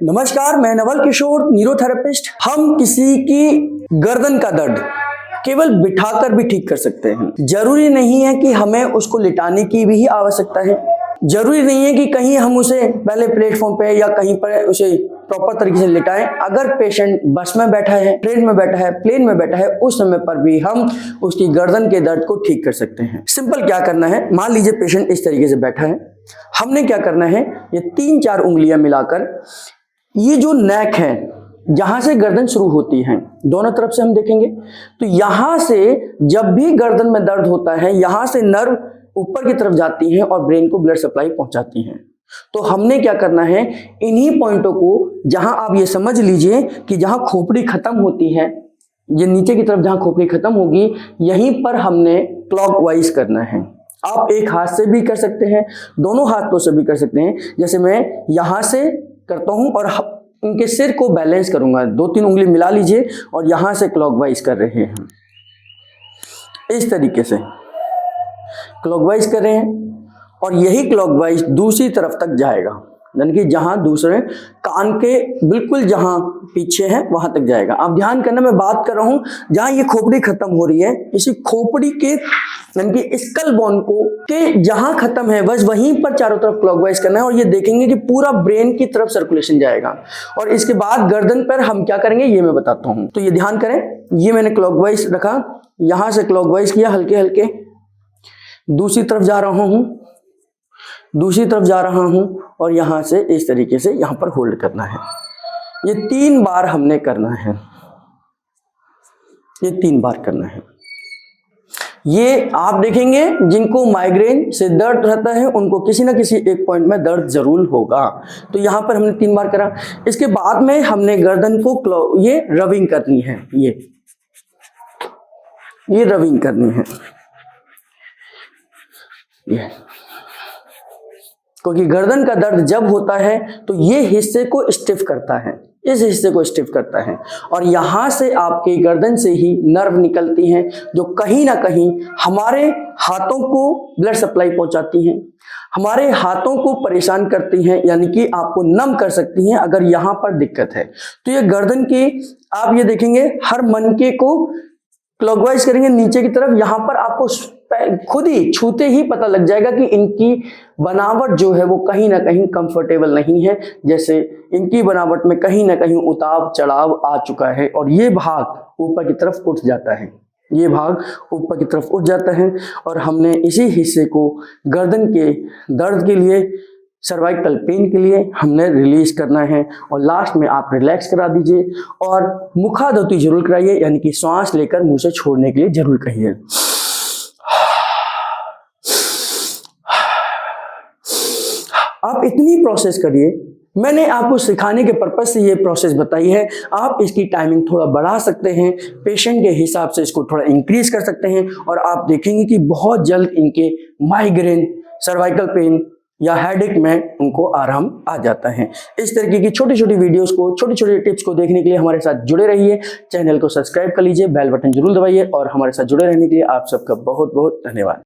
नमस्कार, मैं नवल किशोर, न्यूरोथेरेपिस्ट। हम किसी की गर्दन का दर्द केवल बिठाकर भी ठीक कर सकते हैं। जरूरी नहीं है कि हमें उसको लिटाने की भी आवश्यकता है। जरूरी नहीं है कि कहीं हम उसे पहले प्लेटफॉर्म पे या कहीं पर उसे प्रॉपर तरीके से लिटाएं। अगर पेशेंट बस में बैठा है, ट्रेन में बैठा है, प्लेन में बैठा है, उस समय पर भी हम उसकी गर्दन के दर्द को ठीक कर सकते हैं। सिंपल क्या करना है, मान लीजिए पेशेंट इस तरीके से बैठा है। हमने क्या करना है, ये 3-4 उंगलियां मिलाकर ये जो नेक है, जहां से गर्दन शुरू होती है, दोनों तरफ से हम देखेंगे तो यहां से जब भी गर्दन में दर्द होता है, यहां से नर्व ऊपर की तरफ जाती हैं और ब्रेन को ब्लड सप्लाई पहुंचाती हैं। तो हमने क्या करना है, इन्हीं पॉइंटों को, जहां आप ये समझ लीजिए कि जहां खोपड़ी खत्म होती है, ये नीचे की तरफ जहां खोपड़ी खत्म होगी, यहीं पर हमने क्लॉकवाइज करना है। आप एक हाथ से भी कर सकते हैं, दोनों हाथों से भी कर सकते हैं। जैसे मैं यहां से करता हूं और इनके सिर को बैलेंस करूंगा, 2-3 उंगली मिला लीजिए और यहां से क्लॉकवाइज कर रहे हैं। इस तरीके से क्लॉकवाइज कर रहे हैं और यही क्लॉकवाइज दूसरी तरफ तक जाएगा, यानी कि जहां दूसरे कान के बिल्कुल जहां पीछे है वहां तक जाएगा। आप ध्यान करना, मैं बात कर रहा हूं जहां ये खोपड़ी खत्म हो रही है, इसी खोपड़ी के यानी कि स्कल बोन को के जहां खत्म है बस वहीं पर चारों तरफ क्लॉकवाइज करना है और ये देखेंगे कि पूरा ब्रेन की तरफ सर्कुलेशन जाएगा। और इसके बाद गर्दन पर हम क्या करेंगे ये मैं बताता हूं। तो ये ध्यान करें, ये मैंने क्लॉकवाइज रखा, यहां से क्लॉकवाइज किया, हल्के हल्के दूसरी तरफ जा रहा हूं, दूसरी तरफ जा रहा हूं और यहां से इस तरीके से यहां पर होल्ड करना है। ये 3 बार हमने करना है, ये 3 बार करना है। ये आप देखेंगे जिनको माइग्रेन से दर्द रहता है उनको किसी ना किसी एक पॉइंट में दर्द जरूर होगा। तो यहां पर हमने 3 बार करा। इसके बाद में हमने गर्दन को ये रबिंग करनी है, ये रबिंग करनी है, ये क्योंकि गर्दन का दर्द जब होता है तो ये हिस्से को स्टिफ करता है, इस हिस्से को स्टिफ करता है और यहां से आपके गर्दन से ही नर्व निकलती हैं जो कहीं ना कहीं हमारे हाथों को ब्लड सप्लाई पहुंचाती हैं, हमारे हाथों को परेशान करती हैं, यानी कि आपको नम कर सकती हैं अगर यहां पर दिक्कत है। तो ये गर्दन की आप ये देखेंगे हर मनके को क्लॉकवाइज करेंगे नीचे की तरफ, यहां पर आपको खुद ही छूते ही पता लग जाएगा कि इनकी बनावट जो है वो कहीं ना कहीं कंफर्टेबल नहीं है। जैसे इनकी बनावट में कहीं ना कहीं उतार चढ़ाव आ चुका है और ये भाग ऊपर की तरफ उठ जाता है, ये भाग ऊपर की तरफ उठ जाता है और हमने इसी हिस्से को गर्दन के दर्द के लिए, सर्वाइकल पेन के लिए हमने रिलीज करना है। और लास्ट में आप रिलैक्स करा दीजिए और मुखादोती जरूर कराइए, यानी कि सांस लेकर मुंह से छोड़ने के लिए जरूर कहिए। आप इतनी प्रोसेस करिए, मैंने आपको सिखाने के पर्पज से ये प्रोसेस बताई है। आप इसकी टाइमिंग थोड़ा बढ़ा सकते हैं, पेशेंट के हिसाब से इसको थोड़ा इंक्रीज कर सकते हैं और आप देखेंगे कि बहुत जल्द इनके माइग्रेन, सर्वाइकल पेन या हेडेक में उनको आराम आ जाता है। इस तरीके की छोटी छोटी वीडियोस को, छोटी छोटी टिप्स को देखने के लिए हमारे साथ जुड़े रहिए। चैनल को सब्सक्राइब कर लीजिए, बेल बटन जरूर दबाइए और हमारे साथ जुड़े रहने के लिए आप सबका बहुत बहुत धन्यवाद।